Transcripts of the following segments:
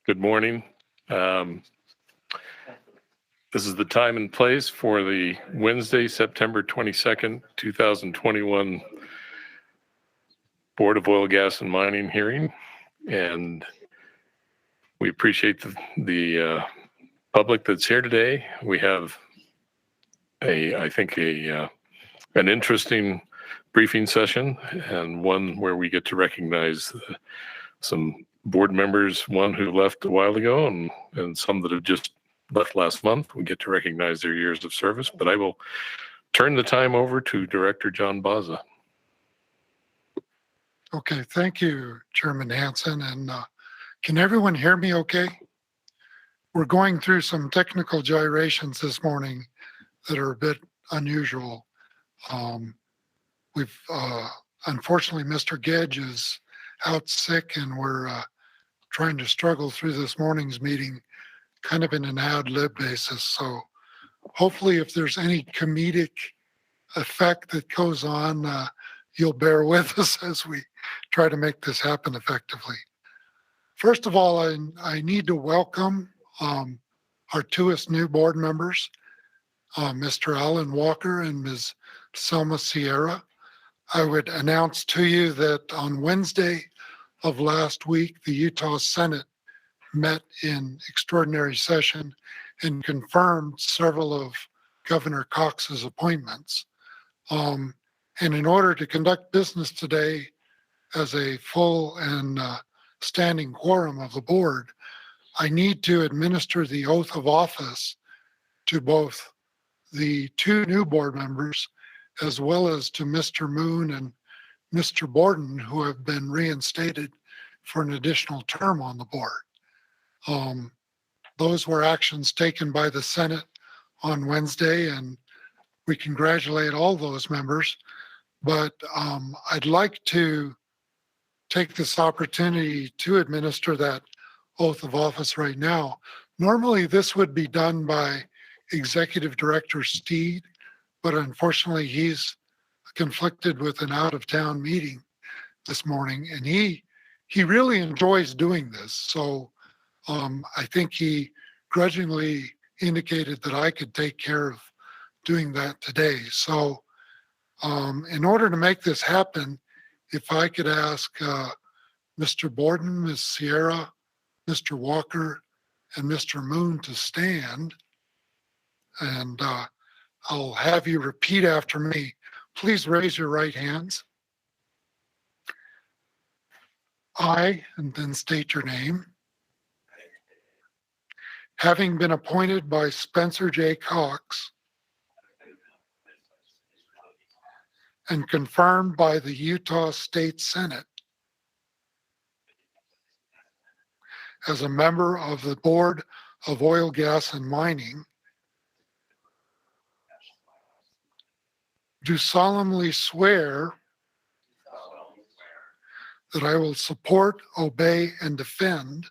Good morning. This is the time and place for the Wednesday, September 22nd, 2021 Board of Oil, Gas, and Mining hearing. And we appreciate the public that's here today. We have I think an interesting briefing session, and one where we get to recognize some board members, one who left a while ago and some that have just left last month. We get to recognize their years of service, but I will turn the time over to Director John Baza. Okay, thank you, Chairman Hansen. And can everyone hear me okay? We're going through some technical gyrations this morning that are a bit unusual. We've unfortunately, Mr. Gedge is out sick, and we're trying to struggle through this morning's meeting kind of in an ad lib basis. So hopefully if there's any comedic effect that goes on, you'll bear with us as we try to make this happen effectively. First of all, I need to welcome our two new board members, Mr. Alan Walker and Ms. Selma Sierra. I would announce to you that on Wednesday of last week, the Utah Senate met in extraordinary session and confirmed several of Governor Cox's appointments. And in order to conduct business today as a full and standing quorum of the board, I need to administer the oath of office to both the two new board members as well as to Mr. Moon and Mr. Borden, who have been reinstated for an additional term on the board. Those were actions taken by the Senate on Wednesday, and we congratulate all those members. But I'd like to take this opportunity to administer that oath of office right now. Normally, this would be done by Executive Director Steed, but unfortunately, he's conflicted with an out-of-town meeting this morning, and he really enjoys doing this. So I think he grudgingly indicated that I could take care of doing that today. So in order to make this happen, if I could ask Mr. Borden, Ms. Sierra, Mr. Walker, and Mr. Moon to stand, and I'll have you repeat after me. Please raise your right hands. I, and then state your name. Having been appointed by Spencer J. Cox and confirmed by the Utah State Senate as a member of the Board of Oil, Gas, and Mining, do solemnly swear that I will support, obey, and defend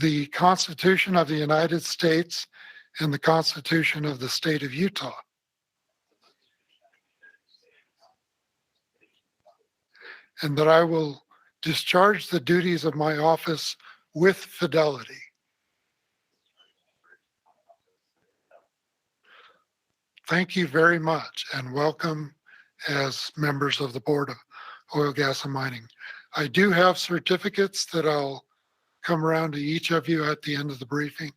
the Constitution of the United States and the Constitution of the State of Utah, and that I will discharge the duties of my office with fidelity. Thank you very much, and welcome as members of the Board of Oil, Gas, and Mining. I do have certificates that I'll come around to each of you at the end of the briefing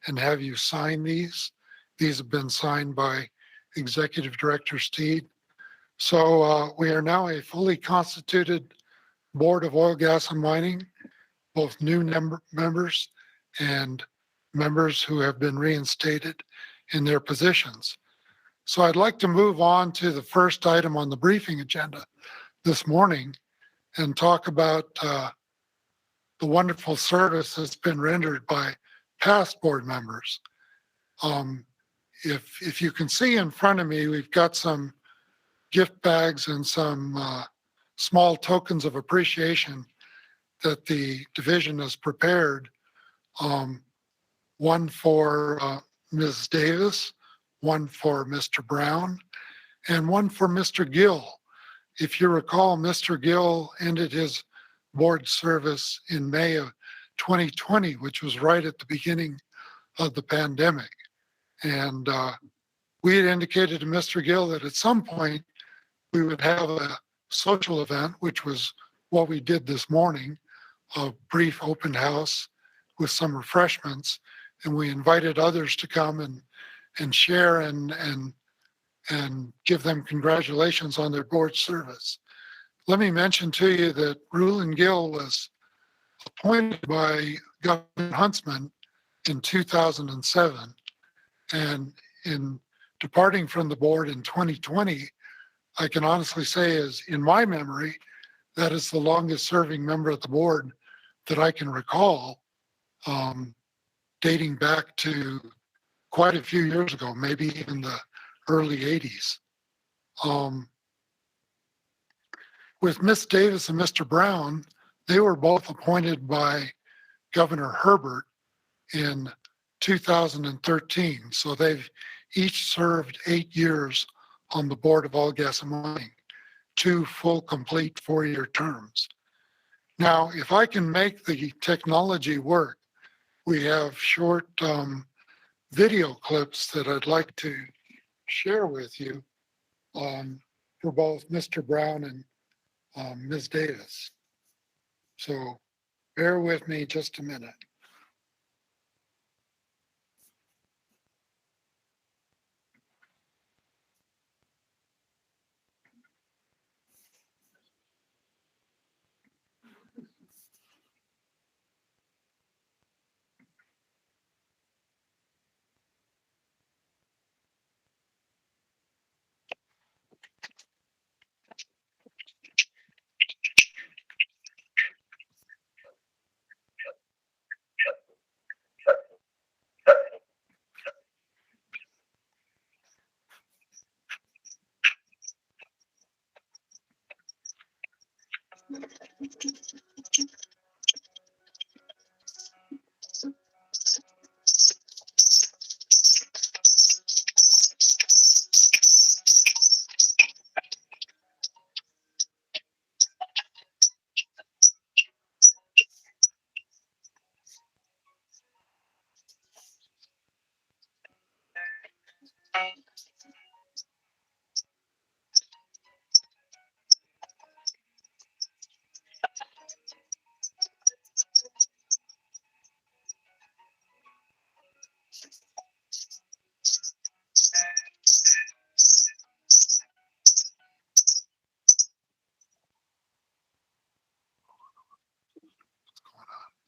and have you sign these. These have been signed by Executive Director Steed. So we are now a fully constituted Board of Oil, Gas, and Mining, both new members and members who have been reinstated in their positions. So I'd like to move on to the first item on the briefing agenda this morning and talk about the wonderful service that's been rendered by past board members. If you can see in front of me, we've got some gift bags and some small tokens of appreciation that the division has prepared. One for Ms. Davis, one for Mr. Brown, and one for Mr. Gill. If you recall, Mr. Gill ended his board service in May of 2020, which was right at the beginning of the pandemic. And we had indicated to Mr. Gill that at some point we would have a social event, which was what we did this morning, a brief open house with some refreshments. And we invited others to come and share and give them congratulations on their board service. Let me mention to you that Rulin Gill was appointed by Governor Huntsman in 2007. And in departing from the board in 2020, I can honestly say is in my memory, that is the longest serving member of the board that I can recall, dating back to quite a few years ago, maybe even the early 80s. With Miss Davis and Mr. Brown, they were both appointed by Governor Herbert in 2013. So they've each served 8 years on the board of All Gas and Mining, 2 full, complete 4-year terms. Now, if I can make the technology work, we have short video clips that I'd like to share with you for both Mr. Brown and Ms. Davis. So bear with me just a minute.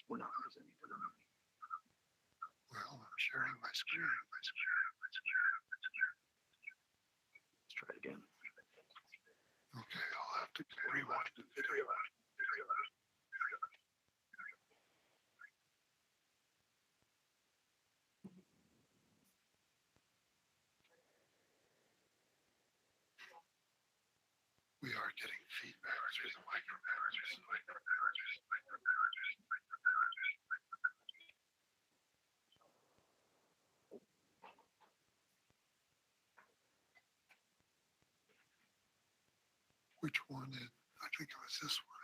Well, I'm sharing my screen. Let's try it again. Okay, I'll have to rewind the video. We are getting feedback through the microphone. Which one is? I think it was this one.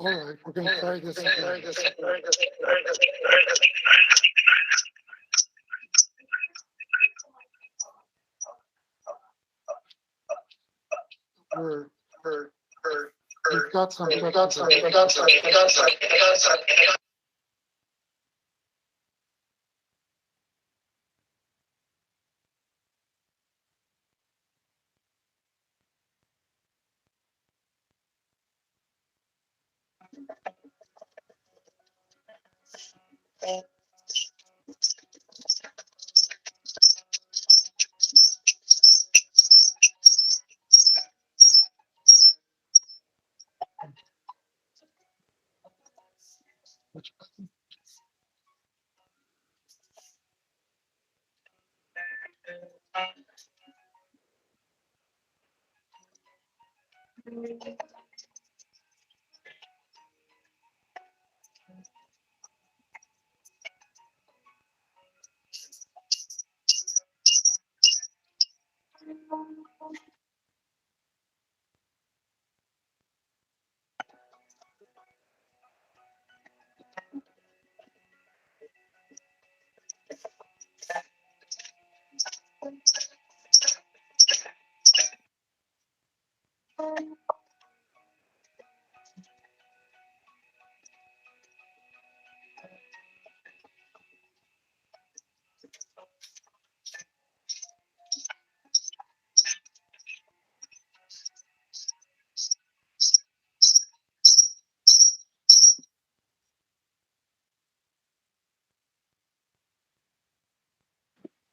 All right, we're going to try this again. We've got some.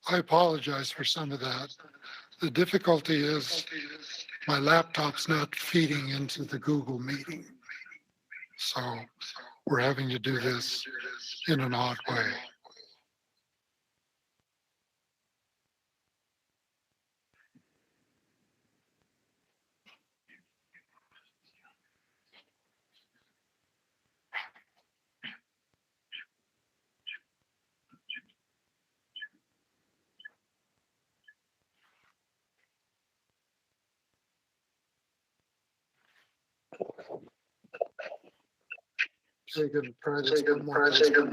I apologize for some of that. The difficulty is my laptop's not feeding into the Google meeting. So we're having to do this in an odd way. Okay, good. Try this one more time.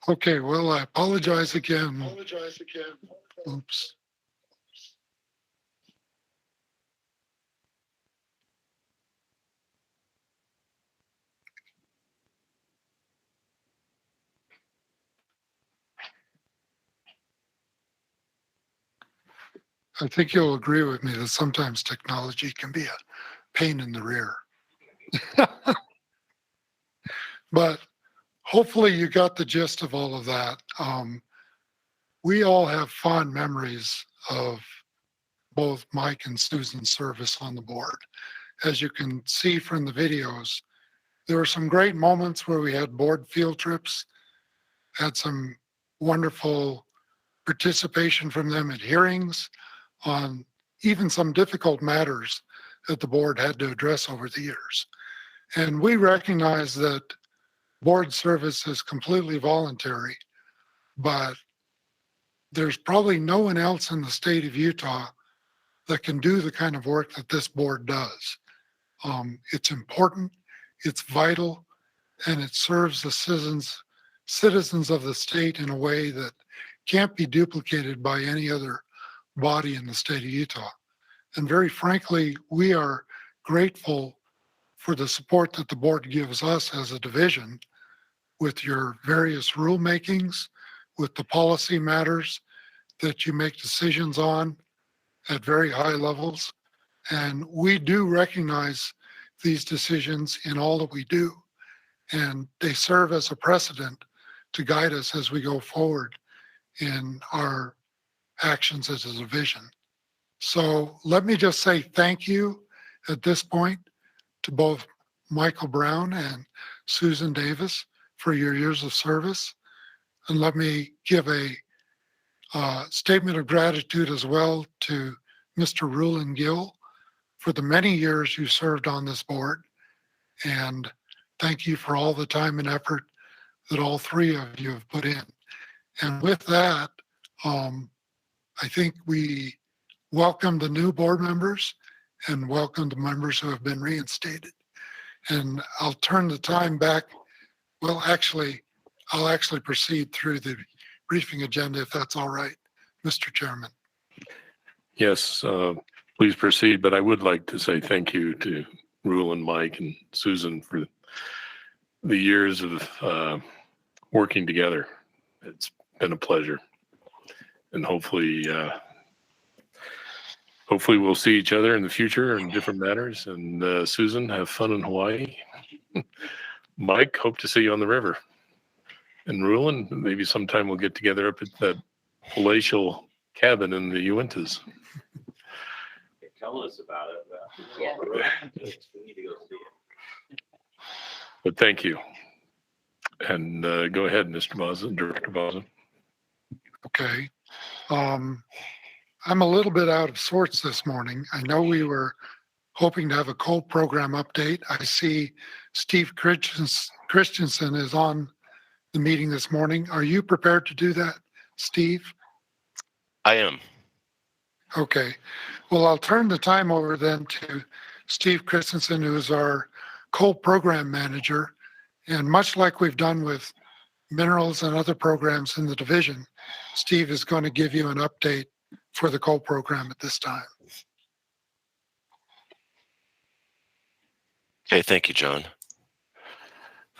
Okay, well, I apologize again. Oops. I think you'll agree with me that sometimes technology can be a pain in the rear. But hopefully you got the gist of all of that. We all have fond memories of both Mike and Susan's service on the board. As you can see from the videos, there were some great moments where we had board field trips, had some wonderful participation from them at hearings on even some difficult matters that the board had to address over the years. And we recognize that board service is completely voluntary, but there's probably no one else in the state of Utah that can do the kind of work that this board does. It's important, it's vital, and it serves the citizens of the state in a way that can't be duplicated by any other body in the state of Utah. And very frankly, we are grateful for the support that the board gives us as a division with your various rulemakings, with the policy matters that you make decisions on. at very high levels. And we do recognize these decisions in all that we do. And they serve as a precedent to guide us as we go forward in our actions as a division. So let me just say thank you at this point to both Michael Brown and Susan Davis for your years of service. And let me give a statement of gratitude as well to Mr. Rulin Gill for the many years you served on this board. And thank you for all the time and effort that all three of you have put in. And with that, I think we welcome the new board members and welcome the members who have been reinstated. And I'll turn the time back. Well, actually, I'll actually proceed through the briefing agenda if that's all right, Mr. Chairman. Yes, please proceed. But I would like to say thank you to Rulin, Mike, and Susan for the years of working together. It's been a pleasure. And hopefully we'll see each other in the future in different matters. And Susan, have fun in Hawaii. Mike, hope to see you on the river. And Rulin, maybe sometime we'll get together up at that palatial cabin in the Uintas. Tell us about it. Yeah. We need to go see it. But thank you. And go ahead, Mr. Boston, Director Boston. Okay. I'm a little bit out of sorts this morning. I know we were hoping to have a coal program update. I see Steve Christensen is on the meeting this morning. Are you prepared to do that, Steve? I am. Okay. Well, I'll turn the time over then to Steve Christensen, who is our coal program manager. And much like we've done with minerals and other programs in the division, Steve is going to give you an update for the coal program at this time. Okay, thank you, John.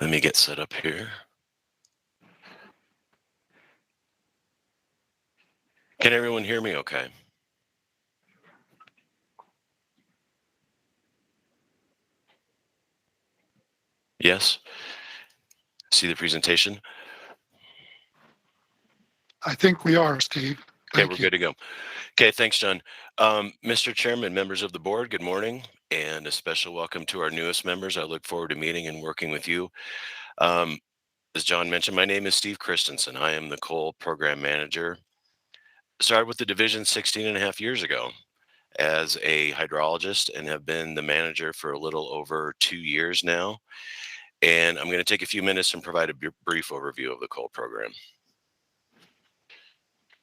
Let me get set up here. Can everyone hear me okay? Yes? See the presentation? I think we are, Steve. Okay, we're good to go. Okay, thanks, John. Mr. Chairman, members of the board, good morning, and a special welcome to our newest members. I look forward to meeting and working with you. As John mentioned, my name is Steve Christensen. I am the coal program manager. Started with the division 16 and a half years ago as a hydrologist and have been the manager for a little over 2 years now. And I'm going to take a few minutes and provide a brief overview of the coal program.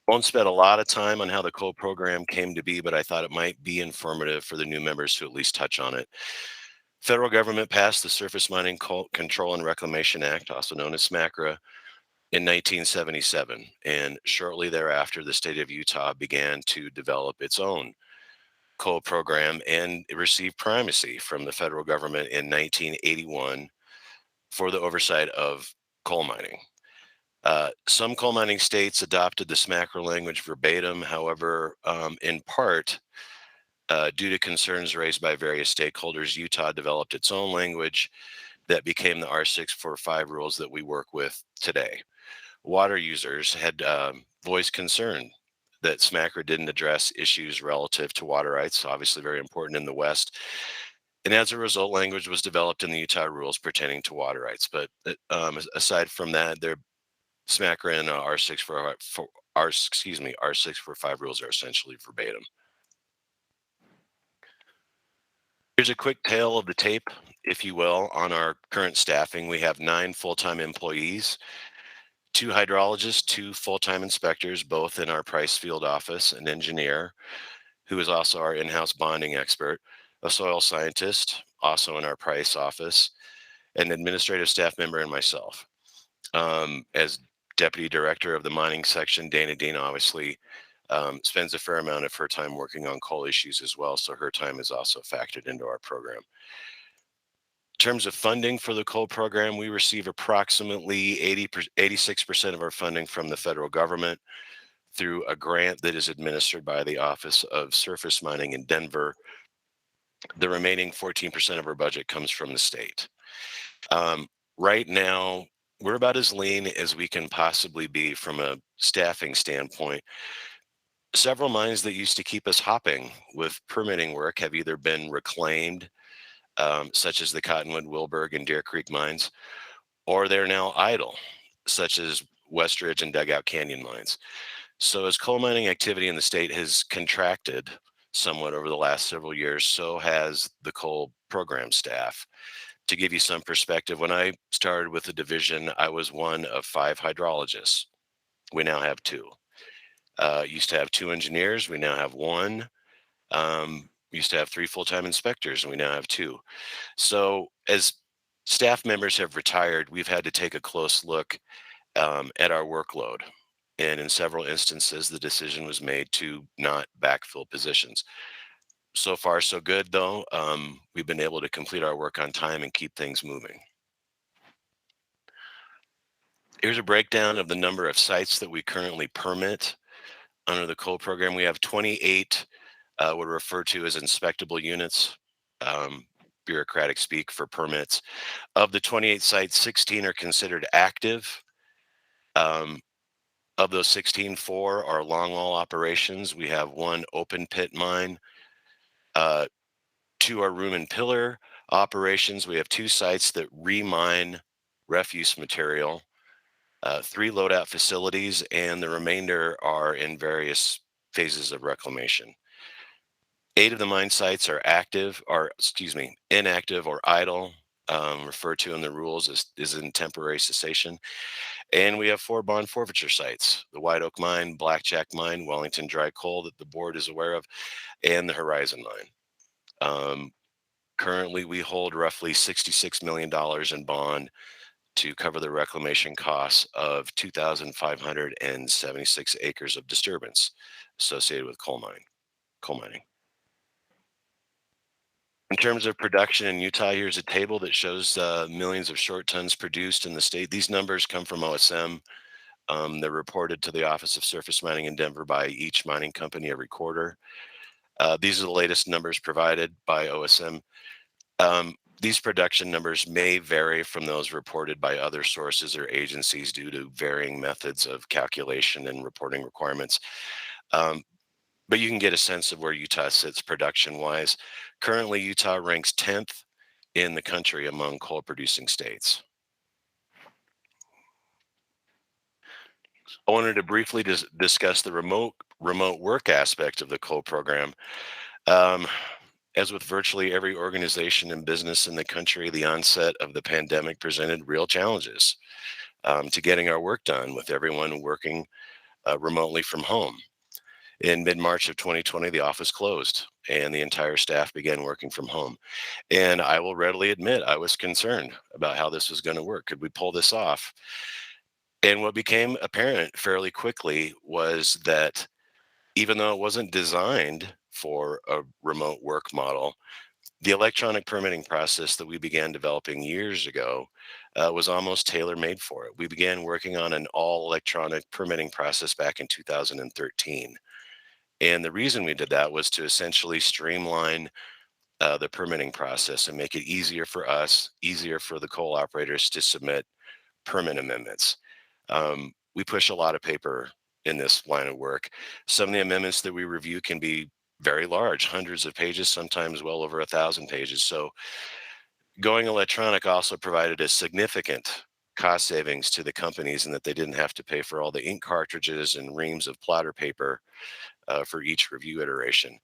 Won't spend a lot of time on how the coal program came to be, but I thought it might be informative for the new members to at least touch on it. Federal government passed the Surface Mining Control and Reclamation Act, also known as SMCRA, in 1977. And shortly thereafter, the state of Utah began to develop its own coal program, and it received primacy from the federal government in 1981 for the oversight of coal mining. Some coal mining states adopted the SMCRA language verbatim. However, in part, due to concerns raised by various stakeholders, Utah developed its own language that became the R645 rules that we work with today. Water users had voiced concern that SMCRA didn't address issues relative to water rights, obviously very important in the West. And as a result, language was developed in the Utah rules pertaining to water rights. But aside from that, SMCRA and R645 rules are essentially verbatim. Here's a quick tale of the tape, if you will, on our current staffing. We have 9 full-time employees, 2 hydrologists, 2 full-time inspectors, both in our Price field office, an engineer, who is also our in-house bonding expert, a soil scientist, also in our Price office, an administrative staff member, and myself. As deputy director of the mining section, Dana Dean obviously spends a fair amount of her time working on coal issues as well, so her time is also factored into our program. In terms of funding for the coal program, we receive approximately 86% of our funding from the federal government, through a grant that is administered by the Office of Surface Mining in Denver. The remaining 14% of our budget comes from the state. Right now, we're about as lean as we can possibly be from a staffing standpoint. Several mines that used to keep us hopping with permitting work have either been reclaimed, such as the Cottonwood, Wilburg, and Deer Creek mines, or they're now idle, such as Westridge and Dugout Canyon mines. So as coal mining activity in the state has contracted somewhat over the last several years, so has the coal program staff. To give you some perspective, when I started with the division, I was one of 5 hydrologists. We now have 2. Used to have 2 engineers. We now have 1. Used to have 3 full-time inspectors, and we now have 2. So as staff members have retired, we've had to take a close look at our workload. And in several instances, the decision was made to not backfill positions. So far, so good, though. We've been able to complete our work on time and keep things moving. Here's a breakdown of the number of sites that we currently permit under the coal program. We have 28 what are referred to as inspectable units, bureaucratic speak for permits. Of the 28 sites, 16 are considered active. Of those 16, 4 are longwall operations. We have 1 open pit mine, 2 are room and pillar operations. We have 2 sites that remine refuse material, 3 loadout facilities, and the remainder are in various phases of reclamation. 8 of the mine sites are inactive or idle, referred to in the rules as in temporary cessation. And we have 4 bond forfeiture sites: the White Oak Mine, Blackjack Mine, Wellington Dry Coal that the board is aware of, and the Horizon Mine. Currently, we hold roughly $66 million in bond to cover the reclamation costs of 2,576 acres of disturbance associated with coal mining. In terms of production in Utah, here's a table that shows millions of short tons produced in the state. These numbers come from OSM. They're reported to the Office of Surface Mining in Denver by each mining company every quarter. These are the latest numbers provided by OSM. These production numbers may vary from those reported by other sources or agencies due to varying methods of calculation and reporting requirements. But you can get a sense of where Utah sits production-wise. Currently, Utah ranks 10th in the country among coal-producing states. I wanted to briefly discuss the remote work aspect of the coal program. As with virtually every organization and business in the country, the onset of the pandemic presented real challenges to getting our work done, with everyone working remotely from home. In mid-March of 2020, the office closed and the entire staff began working from home. And I will readily admit I was concerned about how this was going to work. Could we pull this off? And what became apparent fairly quickly was that even though it wasn't designed for a remote work model, the electronic permitting process that we began developing years ago was almost tailor-made for it. We began working on an all-electronic permitting process back in 2013. And the reason we did that was to essentially streamline the permitting process and make it easier for us, easier for the coal operators to submit permit amendments. We push a lot of paper in this line of work. Some of the amendments that we review can be very large, hundreds of pages, sometimes well over 1,000 pages. So going electronic also provided a significant cost savings to the companies, in that they didn't have to pay for all the ink cartridges and reams of plotter paper for each review iteration.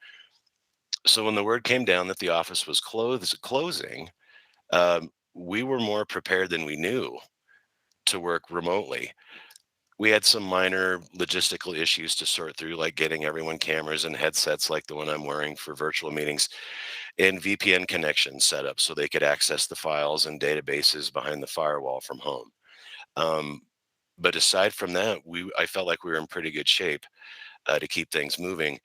So when the word came down that the office was closing, we were more prepared than we knew to work remotely. We had some minor logistical issues to sort through, like getting everyone cameras and headsets like the one I'm wearing for virtual meetings, and VPN connections set up so they could access the files and databases behind the firewall from home. But aside from that, I felt like we were in pretty good shape to keep things moving.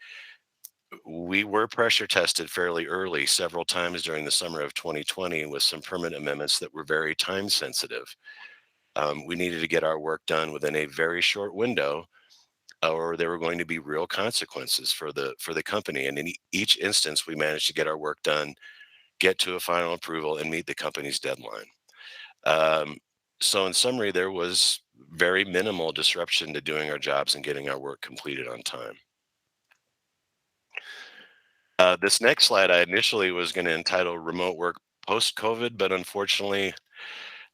We were pressure tested fairly early, several times during the summer of 2020, with some permit amendments that were very time sensitive. We needed to get our work done within a very short window, or there were going to be real consequences for the company. And in each instance, we managed to get our work done, get to a final approval, and meet the company's deadline. So in summary, there was very minimal disruption to doing our jobs and getting our work completed on time. This next slide I initially was going to entitle Remote Work Post-COVID, but unfortunately,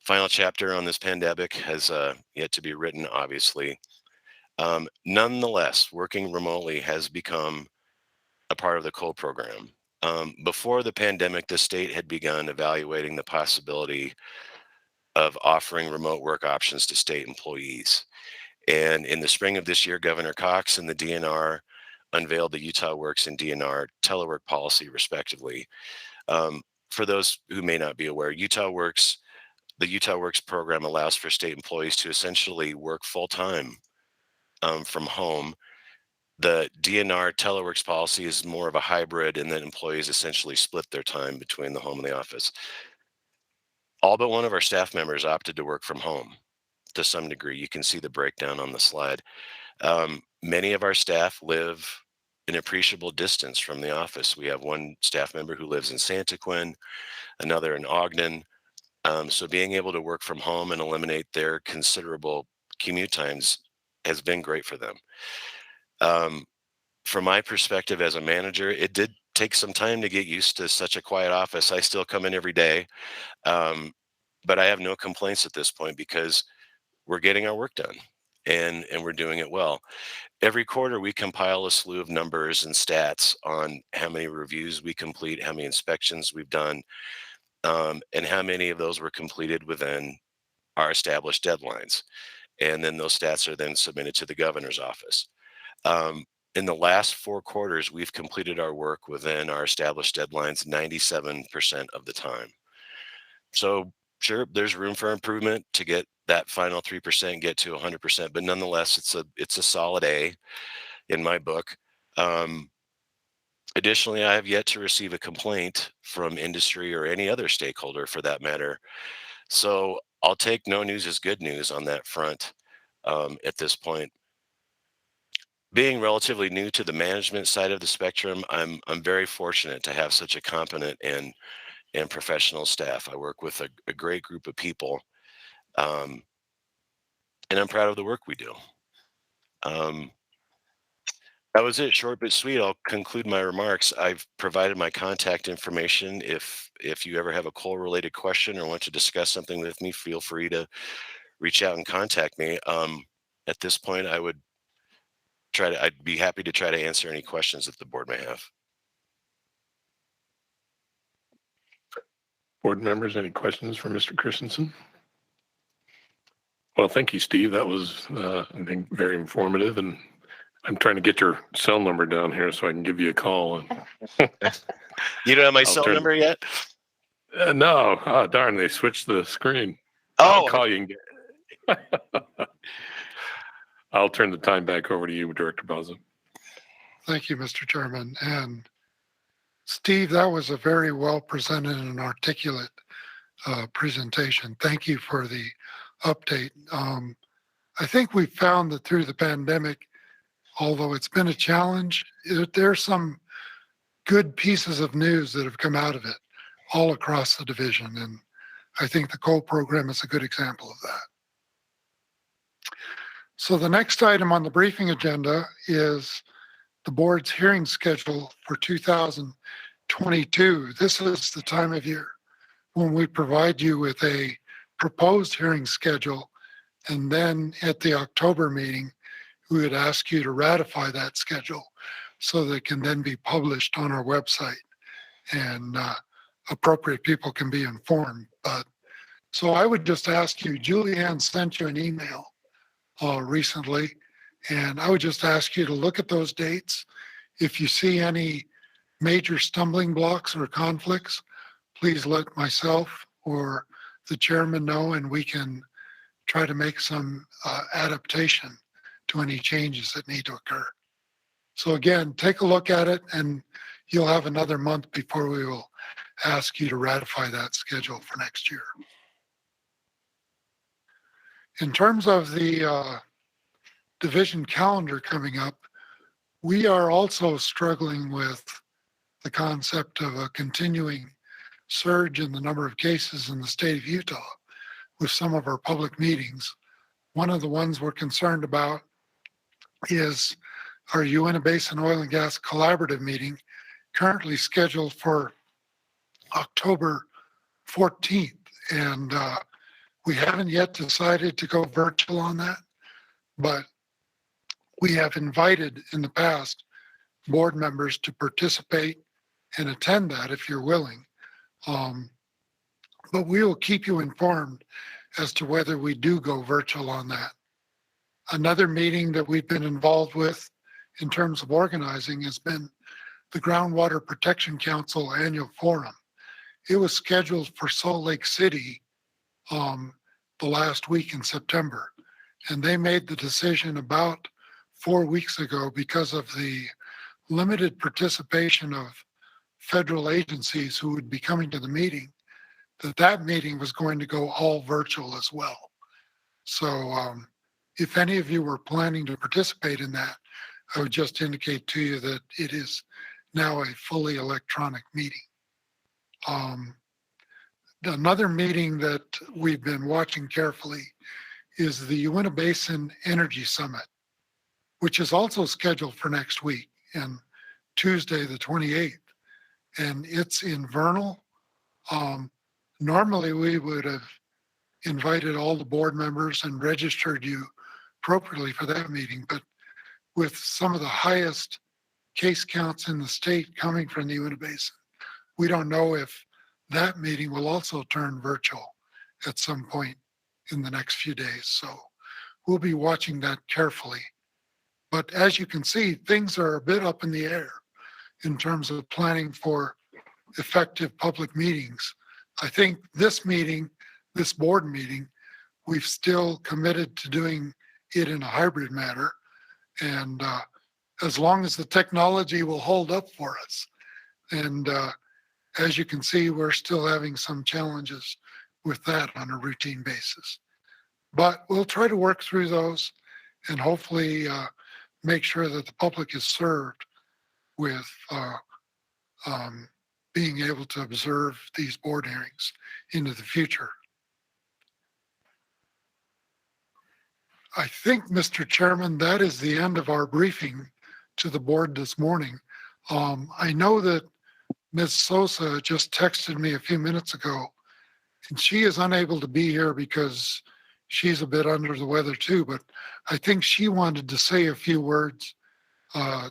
final chapter on this pandemic has yet to be written, obviously. Nonetheless, working remotely has become a part of the COLE program. Before the pandemic, the state had begun evaluating the possibility of offering remote work options to state employees. And in the spring of this year, Governor Cox and the DNR unveiled the Utah Works and DNR telework policy, respectively. For those who may not be aware, the Utah Works program allows for state employees to essentially work full-time from home. The DNR teleworks policy is more of a hybrid, and then employees essentially split their time between the home and the office. All but one of our staff members opted to work from home to some degree. You can see the breakdown on the slide. Many of our staff live an appreciable distance from the office. We have one staff member who lives in Santaquin, another in Ogden. So being able to work from home and eliminate their considerable commute times has been great for them. From my perspective as a manager, it did take some time to get used to such a quiet office. I still come in every day, but I have no complaints at this point because we're getting our work done and we're doing it well. Every quarter, we compile a slew of numbers and stats on how many reviews we complete, how many inspections we've done, and how many of those were completed within our established deadlines. And then those stats are then submitted to the governor's office. In the last 4 quarters, we've completed our work within our established deadlines 97% of the time. So sure, there's room for improvement to get that final 3%, get to 100%, but nonetheless, it's a solid A in my book. Additionally, I have yet to receive a complaint from industry or any other stakeholder for that matter. So I'll take no news as good news on that front at this point. Being relatively new to the management side of the spectrum, I'm very fortunate to have such a competent and professional staff. I work with a great group of people, and I'm proud of the work we do. That was it, short but sweet. I'll conclude my remarks. I've provided my contact information. If you ever have a COLE-related question or want to discuss something with me, feel free to reach out and contact me. At this point, I'd be happy to try to answer any questions that the board may have. Board members, any questions for Mr. Christensen? Well, thank you, Steve. That was, I think, very informative. And I'm trying to get your cell number down here so I can give you a call. You don't have my I'll cell turn- number yet? No. Oh, darn, they switched the screen. Oh, I'll call you and get. I'll turn the time back over to you, Director Bozza. Thank you, Mr. Chairman. And Steve, that was a very well presented and articulate presentation. Thank you for the update. I think we found that through the pandemic, although it's been a challenge, there's some good pieces of news that have come out of it all across the division. And I think the COLE program is a good example of that. So the next item on the briefing agenda is the board's hearing schedule for 2022. This is the time of year when we provide you with a proposed hearing schedule, and then at the October meeting, we would ask you to ratify that schedule so that it can then be published on our website and appropriate people can be informed. But so I would just ask you, Julianne sent you an email recently, and I would just ask you to look at those dates. If you see any major stumbling blocks or conflicts, please let myself or the chairman know, and we can try to make some adaptation to any changes that need to occur. So again, take a look at it, and you'll have another month before we will ask you to ratify that schedule for next year. In terms of the division calendar coming up, we are also struggling with the concept of a continuing surge in the number of cases in the state of Utah with some of our public meetings. One of the ones we're concerned about is our Uinta Basin Oil and Gas Collaborative meeting, currently scheduled for October 14th. And we haven't yet decided to go virtual on that, but we have invited in the past board members to participate and attend that if you're willing. But we will keep you informed as to whether we do go virtual on that. Another meeting that we've been involved with in terms of organizing has been the Groundwater Protection Council Annual Forum. It was scheduled for Salt Lake City the last week in September, and they made the decision about 4 weeks ago because of the limited participation of federal agencies who would be coming to the meeting, that meeting was going to go all virtual as well. So if any of you were planning to participate in that, I would just indicate to you that it is now a fully electronic meeting. Another meeting that we've been watching carefully is the Uinta Basin Energy Summit, which is also scheduled for next week and Tuesday the 28th. And it's in Vernal. Normally we would have invited all the board members and registered you appropriately for that meeting, but with some of the highest case counts in the state coming from the Uinta Basin, we don't know if that meeting will also turn virtual at some point in the next few days. So we'll be watching that carefully. But as you can see, things are a bit up in the air in terms of planning for effective public meetings. I think this meeting, this board meeting, we've still committed to doing it in a hybrid manner. And as long as the technology will hold up for us. And as you can see, we're still having some challenges with that on a routine basis. But we'll try to work through those and hopefully make sure that the public is served with being able to observe these board hearings into the future. I think, Mr. Chairman, that is the end of our briefing to the board this morning. I know that Ms. Sosa just texted me a few minutes ago, and she is unable to be here because she's a bit under the weather too, but I think she wanted to say a few words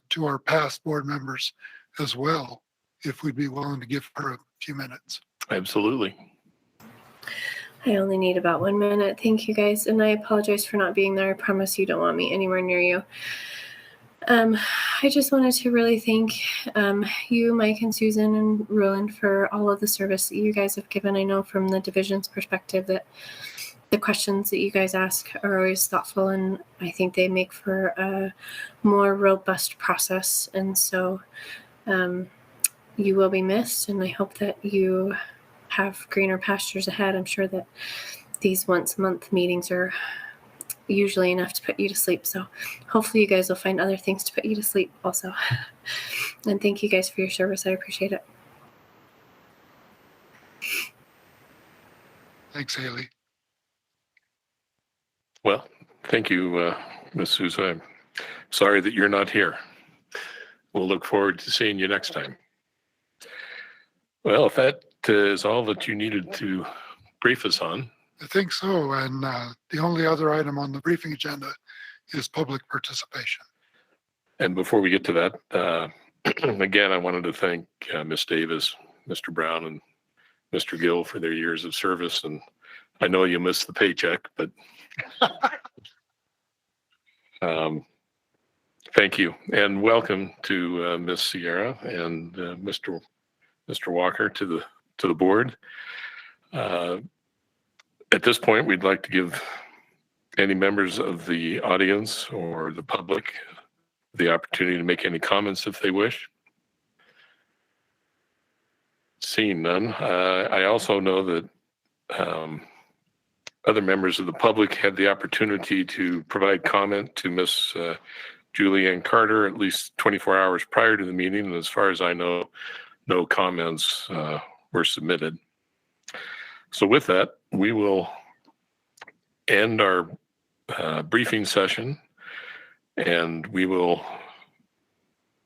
to our past board members as well, if we'd be willing to give her a few minutes. Absolutely. I only need about 1 minute. Thank you guys. And I apologize for not being there. I promise you don't want me anywhere near you. I just wanted to really thank you, Mike and Susan and Roland, for all of the service that you guys have given. I know from the division's perspective that the questions that you guys ask are always thoughtful, and I think they make for a more robust process. And so you will be missed, and I hope that you have greener pastures ahead. I'm sure that these once a month meetings are usually enough to put you to sleep. So hopefully you guys will find other things to put you to sleep also. And thank you guys for your service. I appreciate it. Thanks, Haley. Well, thank you, Ms. Souza. I'm sorry that you're not here. We'll look forward to seeing you next time. Well, if that is all that you needed to brief us on. I think so. And the only other item on the briefing agenda is public participation. And before we get to that, again, I wanted to thank Ms. Davis, Mr. Brown, and Mr. Gill for their years of service. And I know you missed the paycheck, but thank you. And welcome to Ms. Sierra and Mr. Walker to the board. At this point, we'd like to give any members of the audience or the public the opportunity to make any comments if they wish. Seeing none, I also know that other members of the public had the opportunity to provide comment to Miss Julianne Carter at least 24 hours prior to the meeting. And as far as I know, no comments were submitted. So with that, we will end our briefing session, and we will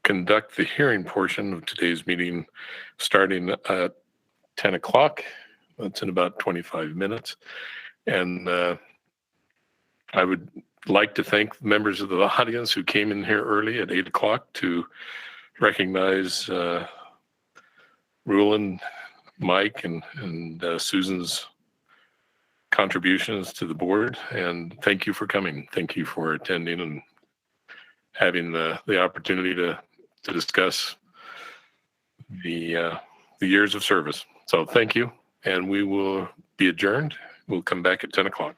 conduct the hearing portion of today's meeting starting at 10 o'clock. That's in about 25 minutes. And I would like to thank members of the audience who came in here early at 8 o'clock to recognize Rulin, Mike, and Susan's contributions to the board. And thank you for coming. Thank you for attending and having the opportunity to discuss the years of service. So thank you, and we will be adjourned. We'll come back at 10 o'clock.